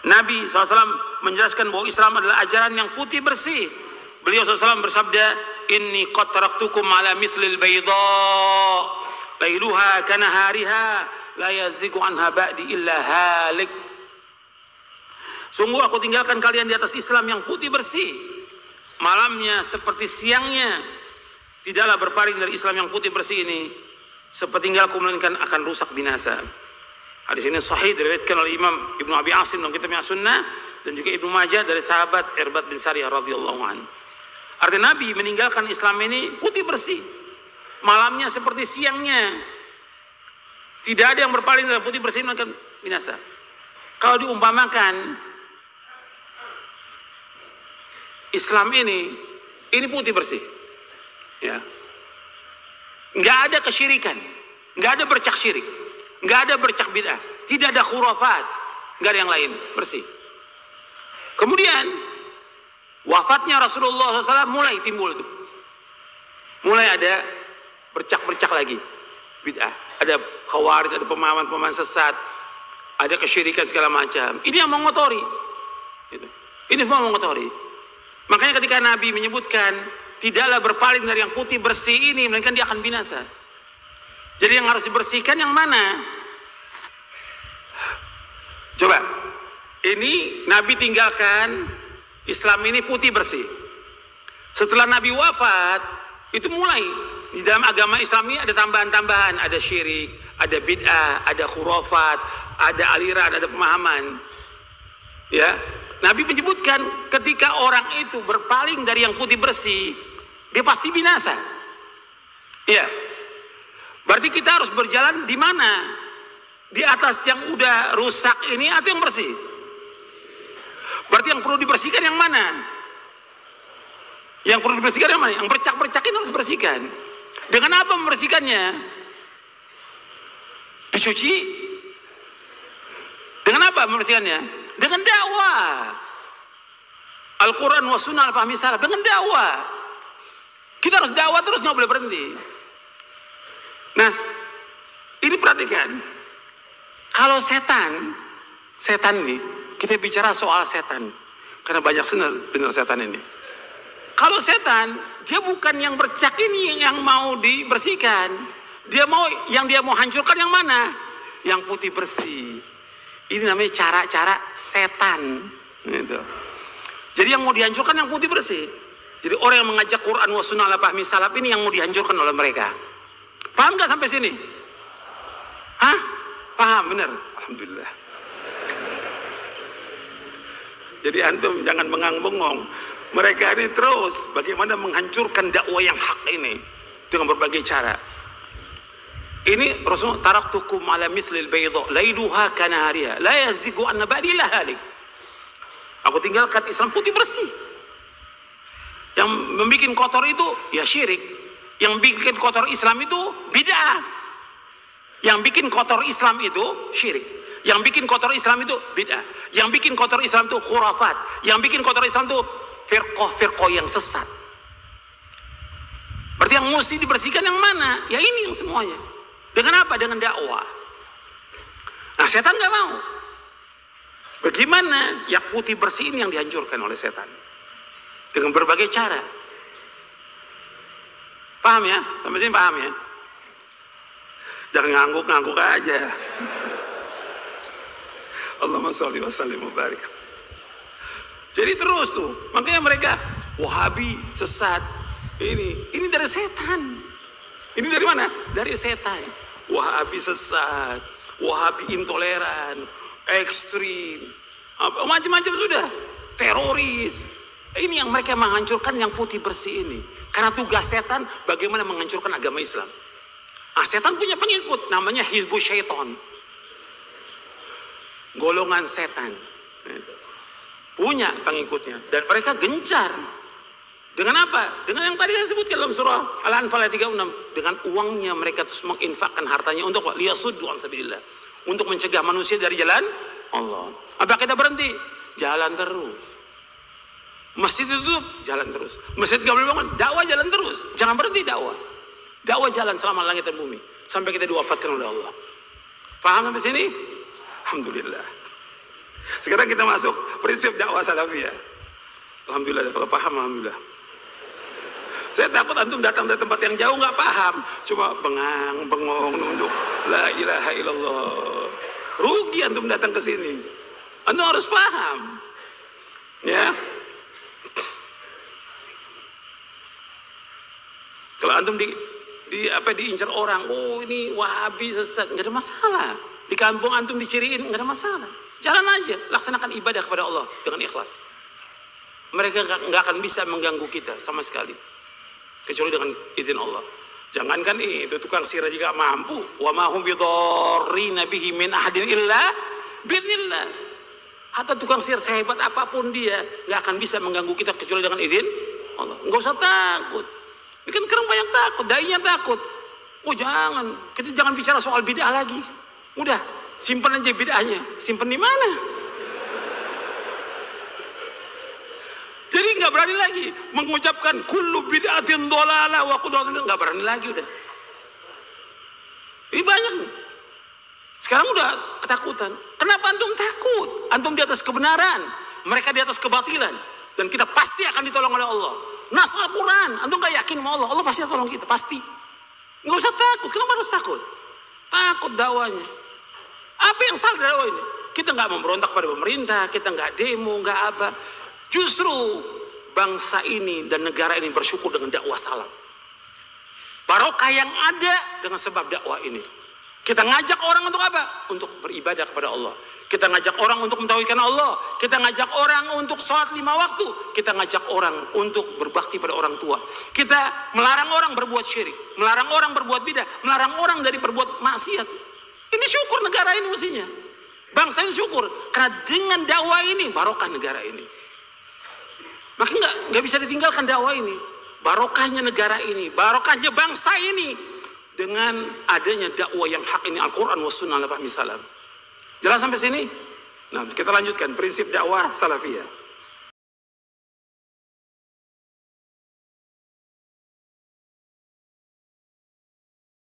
Nabi SAW menjelaskan bahwa Islam adalah ajaran yang putih bersih. Beliau SAW bersabda, inni qad taraktukum ala mithlil bayda lailuha kanahariha la yazigu anha ba'di illa halik. Sungguh aku tinggalkan kalian di atas Islam yang putih bersih, malamnya seperti siangnya, tidaklah berpaling dari Islam yang putih bersih ini sepertinggalku melainkan akan rusak binasa. Hadis ini sahih diriwayatkan oleh Imam Ibnu Abi Asim dalam kitabnya Sunnah dan juga Ibnu Majah dari sahabat Irbad bin Sariyah radhiyallahu anhu. Artinya Nabi meninggalkan Islam ini putih bersih, malamnya seperti siangnya, tidak ada yang berpaling dari putih bersih melainkan binasa. Kalau diumpamakan Islam ini putih bersih, ya, nggak ada kesyirikan, nggak ada bercak syirik, nggak ada bercak bid'ah, tidak ada khurafat, nggak ada yang lain, bersih. Kemudian wafatnya Rasulullah SAW mulai timbul itu, mulai ada bercak-bercak lagi bid'ah, ada khawarij, ada pemahaman-pemahaman sesat, ada kesyirikan segala macam. Ini yang mengotori, ini semua mengotori. Makanya ketika Nabi menyebutkan tidaklah berpaling dari yang putih bersih ini, melainkan dia akan binasa. Jadi yang harus dibersihkan yang mana? Coba, ini Nabi tinggalkan Islam ini putih bersih. Setelah Nabi wafat, itu mulai di dalam agama Islam ini ada tambahan-tambahan, ada syirik, ada bid'ah, ada khurafat, ada aliran, ada pemahaman. Ya, Nabi menyebutkan ketika orang itu berpaling dari yang putih bersih, dia pasti binasa. Iya. Berarti kita harus berjalan di mana? Di atas yang udah rusak ini atau yang bersih? Berarti yang perlu dibersihkan yang mana? Yang perlu dibersihkan yang mana? Yang bercak-bercak ini harus dibersihkan. Dengan apa membersihkannya? Dicuci? Dengan apa membersihkannya? Dengan dakwah. Al-Quran wa sunnah al-fahmi salaf. Dengan dakwah. Kita harus dakwah terus, nggak boleh berhenti. Nah, ini perhatikan. Kalau setan nih, kita bicara soal setan. Karena banyak benar setan ini. Kalau setan, dia bukan yang bercak ini yang mau dibersihkan. Dia mau hancurkan yang mana? Yang putih bersih. Ini namanya cara-cara setan. Gitu. Jadi yang mau dihancurkan yang putih bersih. Jadi orang yang mengajak Quran wa sunnah ala fahmi salaf ini yang mau dihancurkan oleh mereka. Paham gak sampai sini? Hah? Paham, benar. Alhamdulillah. Jadi antum jangan bengang-bengong. Mereka ini terus bagaimana menghancurkan dakwah yang hak ini dengan berbagai cara. Ini Rasulullah taraktukum ala mithlil bayda lailuha kanahariha la yazigu anna ba'di illa halik. Aku tinggalkan Islam putih bersih. Yang membuat kotor itu ya syirik. Yang bikin kotor Islam itu bid'ah. Yang bikin kotor Islam itu syirik. Yang bikin kotor Islam itu bid'ah. Yang bikin kotor Islam itu khurafat. Yang bikin kotor Islam itu firqah yang sesat. Berarti yang mesti dibersihkan yang mana? Ya ini yang semuanya. Dengan apa? Dengan dakwah. Nah, setan gak mau. Bagaimana yang putih bersih ini yang dihancurkan oleh setan? Dengan berbagai cara. Paham ya? Sampai sini paham ya? Jangan ngangguk-ngangguk aja. Allahumma sholli wa sallim wa barik. Jadi terus tuh, makanya mereka Wahabi sesat. Ini dari setan. Ini dari mana? Dari setan. Wahabi sesat, Wahabi intoleran, ekstrim, macam-macam sudah, teroris. Ini yang mereka menghancurkan yang putih bersih ini. Karena tugas setan bagaimana menghancurkan agama Islam. Setan punya pengikut, namanya Hizbus Syaiton. Golongan setan. Punya pengikutnya. Dan mereka gencar. Dengan apa? Dengan yang tadi saya sebutkan dalam surah Al-Anfal ayat 36. Dengan uangnya mereka terus menginfakkan hartanya untuk apa? Liyasuddu an sabilillah. Untuk mencegah manusia dari jalan Allah. Apa kita berhenti? Jalan terus. Masjid ditutup, jalan terus. Masjid gak boleh bangun, dakwah jalan terus. Jangan berhenti dakwah. Dakwah jalan selama langit dan bumi. Sampai kita diwafatkan oleh Allah. Paham sampai sini? Alhamdulillah. Sekarang kita masuk prinsip dakwah salafiyah. Alhamdulillah, kalau paham alhamdulillah. Saya takut antum datang dari tempat yang jauh nggak paham, cuma bengong, nunduk, la ilaha illallah. Rugi antum datang ke sini. Antum harus paham, ya. Kalau antum diincar orang, oh ini Wahabi sesat, nggak ada masalah. Di kampung antum diciriin, nggak ada masalah. Jalan aja, laksanakan ibadah kepada Allah dengan ikhlas. Mereka nggak akan bisa mengganggu kita sama sekali, kecuali dengan izin Allah. Jangankan itu tukang sihir juga mampu. Wa ma hum bidarrina bihi min ahadin illa bi'idznillah. Hatta tukang sihir sehebat apapun dia nggak akan bisa mengganggu kita kecuali dengan izin Allah. Nggak usah takut. Ini kan sekarang banyak takut, dai-nya takut. Oh jangan, kita jangan bicara soal bid'ah lagi. Udah, simpan aja bid'ahnya. Simpan di mana? Jadi nggak berani lagi mengucapkan kullu bid'atin dhalalah wa kullu dhalalah, nggak berani lagi udah. Ini banyak nih. Sekarang udah ketakutan. Kenapa antum takut? Antum di atas kebenaran, mereka di atas kebatilan, dan kita pasti akan ditolong oleh Allah. Nas Al-Quran, antum nggak yakin sama Allah, Allah pasti tolong kita, pasti. Nggak usah takut. Kenapa harus takut? Takut dakwanya. Apa yang salah dakwah ini? Kita nggak memberontak pada pemerintah, kita nggak demo, nggak apa. Justru bangsa ini dan negara ini bersyukur dengan dakwah salaf. Barokah yang ada dengan sebab dakwah ini. Kita ngajak orang untuk apa? Untuk beribadah kepada Allah. Kita ngajak orang untuk mentauhidkan Allah. Kita ngajak orang untuk sholat 5 waktu. Kita ngajak orang untuk berbakti pada orang tua. Kita melarang orang berbuat syirik, melarang orang berbuat bidah, melarang orang dari berbuat maksiat. Ini syukur negara ini mestinya. Bangsa ini syukur karena dengan dakwah ini barokah negara ini. Maka nggak bisa ditinggalkan dakwah ini. Barokahnya negara ini, barokahnya bangsa ini dengan adanya dakwah yang hak ini, Al-Quran wa sunnah ala fahmi salaf. Jelas sampai sini? Nah, kita lanjutkan prinsip dakwah salafiyah.